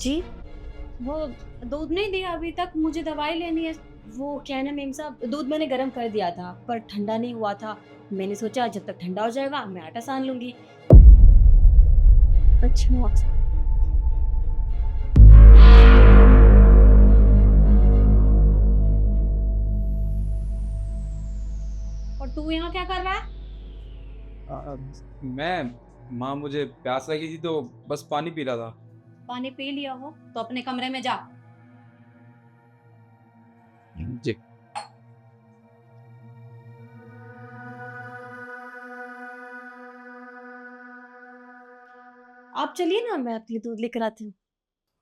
जी। वो दूध नहीं दिया अभी तक, मुझे दवाई लेनी है। वो क्या है ना मेम साहब, दूध मैंने गर्म कर दिया था पर ठंडा नहीं हुआ था। मैंने सोचा जब तक ठंडा हो जाएगा मैं आटा सान लूंगी। अच्छा। और तू यहाँ क्या कर रहा है? आ, मैं माँ मुझे प्यास लगी थी तो बस पानी पी रहा था। पानी पी लिया हो तो अपने कमरे में जा। जी। आप चलिए ना, मैं आपके लिए दूध लेकर आती हूँ।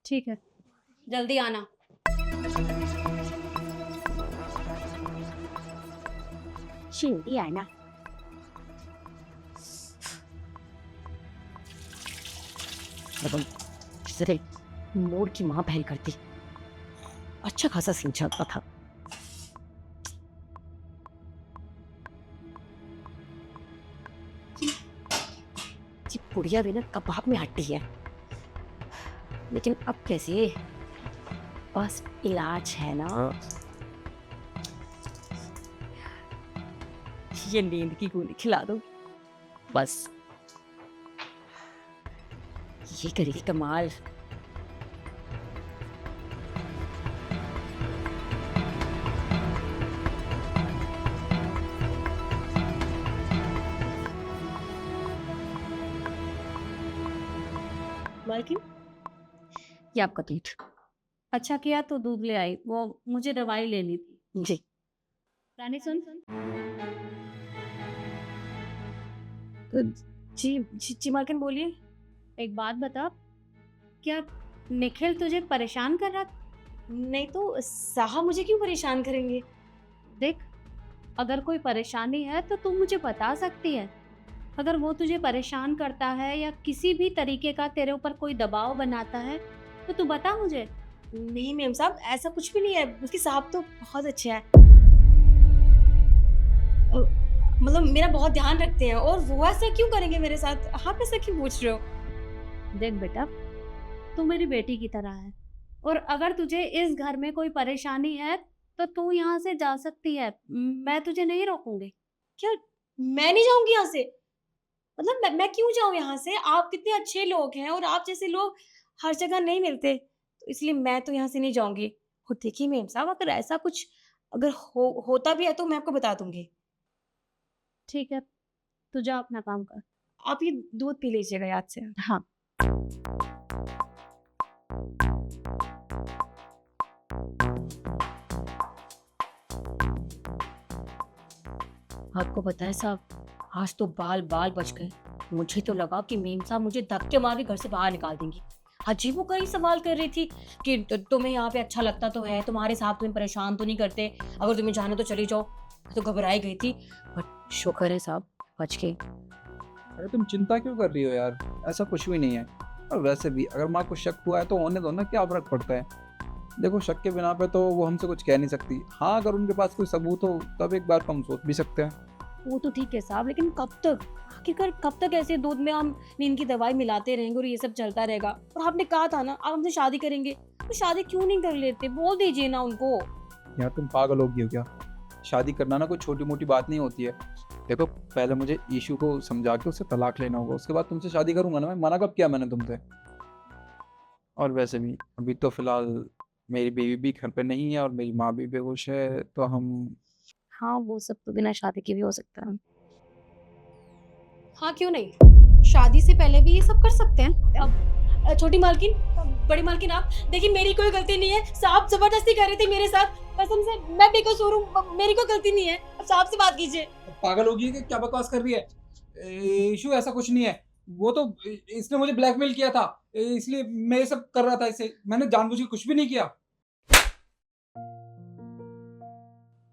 ठीक है। जल्दी आना। जल्दी आना। सिरे मोड़ की माँ पहल करती, अच्छा खासा सीन चलता था। जी बुढ़िया भी ना कबाब में हट्टी है, लेकिन अब कैसे? बस इलाज है ना, ये नींद की गोली खिला दो बस, ये करेगी कमाल। मालकिन, ये आपका दूध। अच्छा किया तो दूध ले आई, वो मुझे दवाई लेनी थी। जी। रानी सुन। जी मालकिन बोलिए। एक बात बता, क्या निखिल तुझे परेशान कर रहा? नहीं तो साहब मुझे क्यों परेशान करेंगे? देख, अगर कोई परेशानी है तो तू मुझे बता सकती है। अगर वो तुझे परेशान करता है या किसी भी तरीके का तेरे ऊपर कोई दबाव बनाता है तो तू बता मुझे। नहीं मेम साहब, ऐसा कुछ भी नहीं है, उसके साहब तो बहुत अच्छे हैं। मतलब मेरा बहुत ध्यान रखते हैं, और वो ऐसा क्यों करेंगे मेरे साथ? आप ऐसा क्यों पूछ रहे हो? देख बेटा, तू मेरी बेटी की तरह है, और अगर तुझे इस घर में कोई परेशानी है तो तू यहाँ से जा सकती है, मैं तुझे नहीं रोकूंगी। क्या? मैं नहीं जाऊंगी यहाँ से? मतलब मैं क्यों जाऊं यहाँ से? आप कितने अच्छे लोग हैं, और आप जैसे लोग हर जगह नहीं मिलते, तो इसलिए मैं तो यहाँ से नहीं जाऊंगी। और देखिए मेम साहब, अगर ऐसा कुछ अगर होता भी है तो मैं आपको बता दूंगी। ठीक है, तू जा अपना काम कर। आप ये दूध पी लीजिएगा याद से। हाँ। आपको पता है साहब, आज तो बाल बाल बच गए। मुझे तो लगा कि मेम साहब मुझे धक्के मार के घर से बाहर निकाल देंगी। अजीबो कई सवाल कर रही थी कि तुम्हें यहाँ पे अच्छा लगता तो है, तुम्हारे साहब तुम्हें परेशान तो नहीं करते, अगर तुम्हें जाना तो चली जाओ। मैं तो घबराई गई थी, बट शुक्र है साहब बच गए। अरे तुम चिंता क्यों कर रही हो यार, ऐसा कुछ भी नहीं है। और वैसे भी अगर माँ को शक हुआ है तो होने दो ना, क्या फर्क पड़ता है। देखो, शक के बिना पे तो वो हमसे कुछ कह नहीं सकती। हाँ, अगर उनके पास कोई सबूत हो तब एक बार हम सोच भी सकते हैं। वो तो ठीक है साहब, लेकिन कब तक? आखिरकार कब तक ऐसे दूध में हम नींद की दवाई मिलाते रहेंगे और ये सब चलता रहेगा? और आपने कहा था ना आप हमसे शादी करेंगे, तो शादी क्यों नहीं कर लेते? बोल दीजिए ना उनको। यार तुम पागल हो गई हो क्या? शादी करना ना कोई छोटी मोटी बात नहीं होती है। देखो, पहले मुझे ईशू को समझा के उससे तलाक लेना होगा, उसके बाद तुमसे शादी करूंगा ना। मैं मना कब किया मैंने तुमसे? और वैसे भी अभी तो फिलहाल मेरी बेबी भी घर पे नहीं है और मेरी माँ भी बेहोश है, तो हम। हाँ वो सब तो बिना शादी के भी हो सकता है। हाँ क्यों नहीं, शादी से पहले भी ये सब कर सकते हैं। अब छोटी मालकिन, बड़ी मालकिन, आप देखिए मेरी कोई गलती नहीं है, साहब जबरदस्ती कर रहे थे मेरे साथ, कसम से मैं बेकसूर हूँ, मेरी कोई गलती नहीं है। अब साहब से बात कीजिए। पागल होगी कि क्या बकवास कर रही है? इशू ऐसा कुछ नहीं है। वो तो इसने मुझे ब्लैकमेल किया था, इसलिए मैं ये सब कर रहा था। इसे मैंने जानबूझ के कुछ भी नहीं किया।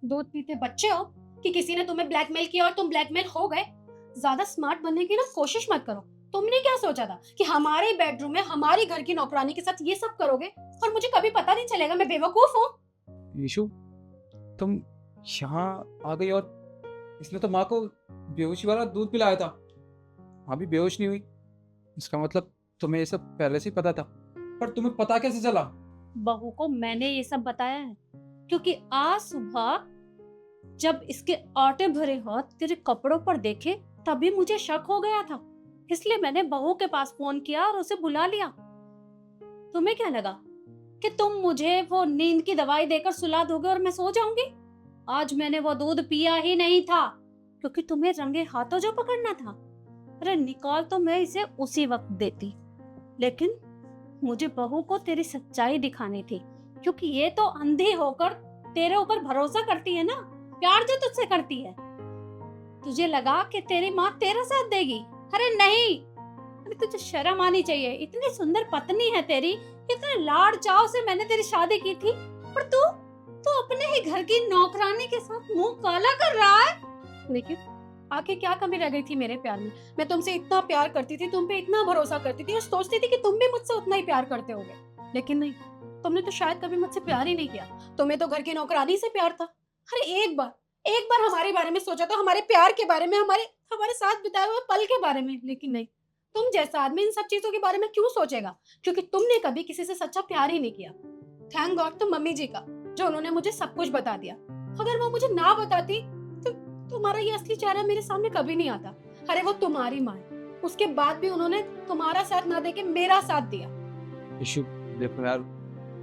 दूध पीते बच्चे हो कि किसी ने तुम्हें ब्लैकमेल किया और तुम ब्लैकमेल हो गए? ज्यादा स्मार्ट बनने की ना कोशिश मत करो। तुमने क्या सोचा था कि हमारे बेडरूम में हमारी घर की नौकरानी के साथ ये सब करोगे और मुझे कभी पता नहीं चलेगा? मैं बेवकूफ हूँ? ईशू, तुम यहाँ आ गई और इसने तो माँ को बेहोशी वाला दूध पिलाया था। माँ भी बेहोश नहीं हुई, इसका मतलब तुम्हें ये सब पहले से ही पता था। पर तुम्हें पता कैसे चला? बहू को मैंने ये सब बताया है, क्योंकि आज सुबह जब इसके आटे भरे हाथ तेरे कपड़ों पर देखे तभी मुझे शक हो गया था, इसलिए मैंने बहू के पास फोन किया और उसे बुला लिया। तुम्हें क्या लगा कि तुम मुझे वो नींद की दवाई देकर सुला दोगे और मैं सो जाऊंगी? आज मैंने वो दूध पिया ही नहीं था, क्योंकि तुम्हें रंगे हाथों जो पकड़ना था। अरे निकाल तो मैं इसे उसी वक्त देती, लेकिन मुझे बहू को तेरी सच्चाई दिखानी थी, क्योंकि ये तो अंधी होकर तेरे ऊपर भरोसा करती है ना, प्यार जो तुझसे करती है। तुझे लगा कि तेरी माँ तेरा साथ देगी? अरे नहीं, अरे तुझे शर्म आनी चाहिए। इतनी सुंदर पत्नी है तेरी, इतने लाड़ चाव से मैंने तेरी शादी की थी, पर तू अपने ही घर की नौकरानी के साथ मुंह काला कर रहा है। देखिए, आखिर क्या कमी रह गई थी मेरे प्यार में? मैं तुमसे इतना प्यार करती थी, तुम पे इतना भरोसा करती थी और सोचती थी कि तुम भी मुझसे उतना ही प्यार करते होगे, लेकिन नहीं, तुमने तो शायद कभी मुझसे प्यार ही नहीं किया। तुम्हें तो घर की नौकरानी से प्यार था। अरे एक बार हमारे बारे में सोचा तो, हमारे प्यार के बारे में, हमारे साथ बिताए हुए पल के बारे में। लेकिन नहीं, तुम जैसा आदमी इन सब चीजों के बारे में क्यों सोचेगा? क्योंकि तुमने कभी किसी से सच्चा प्यार ही नहीं किया। थैंक गॉड तो मम्मी जी का, जो उन्होंने मुझे सब कुछ बता दिया। अगर वो मुझे ना बताती तो तुम्हारा ये असली चेहरा मेरे सामने कभी नहीं आता। अरे वो तुम्हारी माँ है, उसके बाद भी उन्होंने तुम्हारा साथ ना देके मेरा साथ दिया। इशू देखो यार,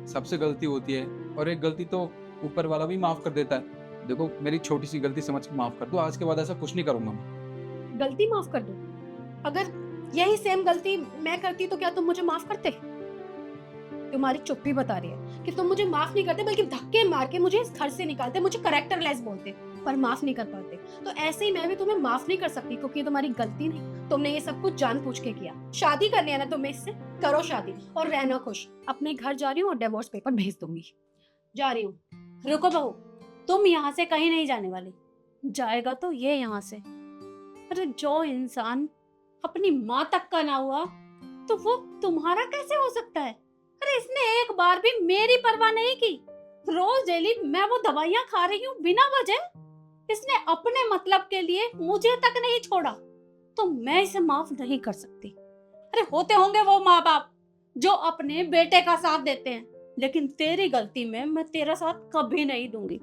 सबसे गलती होती है और एक गलती तो ऊपर वाला भी माफ कर देता है। देखो, मेरी छोटी सी गलती समझ के माफ कर दो, आज के बाद ऐसा कुछ नहीं करूंगा मैं। गलती माफ कर दो? अगर यही सेम गलती मैं करती तो क्या तुम मुझे माफ करते? तुम्हारी चुप्पी बता रही है कि तुम मुझे माफ नहीं करते, बल्कि धक्के मार के मुझे इस घर से निकालते, मुझे कैरेक्टरलेस बोलते, पर माफ नहीं कर पाते। तो ऐसे ही मैं भी तुम्हें माफ नहीं कर सकती, क्योंकि ये तुम्हारी गलती नहीं, तुमने ये सब कुछ जानबूझ के किया। शादी करनी है ना तुम्हें इससे, करो शादी और रहना खुश। अपने घर जा रही हूँ और डिवोर्स पेपर भेज दूंगी। जा रही हूँ। रुको बहू, तुम यहाँ से कहीं नहीं जाने वाली। जाएगा तो ये यहाँ से। अरे जो इंसान अपनी माँ तक का ना हुआ तो वो तुम्हारा कैसे हो सकता है? अरे इसने एक बार भी मेरी परवाह नहीं की। रोज डेली मैं वो दवाइयाँ खा रही हूँ बिना वजह। इसने अपने मतलब के लिए मुझे तक नहीं छोड़ा, तो मैं इसे माफ नहीं कर सकती। अरे होते होंगे वो माँ बाप जो अपने बेटे का साथ देते हैं, लेकिन तेरी गलती में मैं तेरा साथ कभी नहीं दूंगी।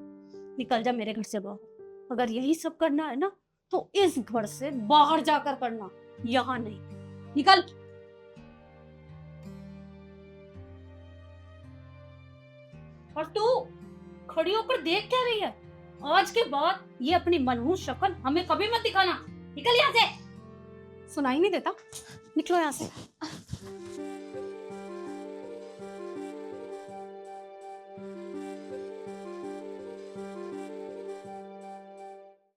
निकल जा मेरे घर से बाहर। अगर यही सब करना है ना तो इस घर से बाहर जाकर करना, यहाँ नहीं। निकल। और तू खड़ी होकर देख क्या रही है? आज के बाद ये अपनी मनहूस शक्ल हमें कभी मत दिखाना। निकल यहाँ से। सुनाई नहीं देता? निकलो यहाँ से।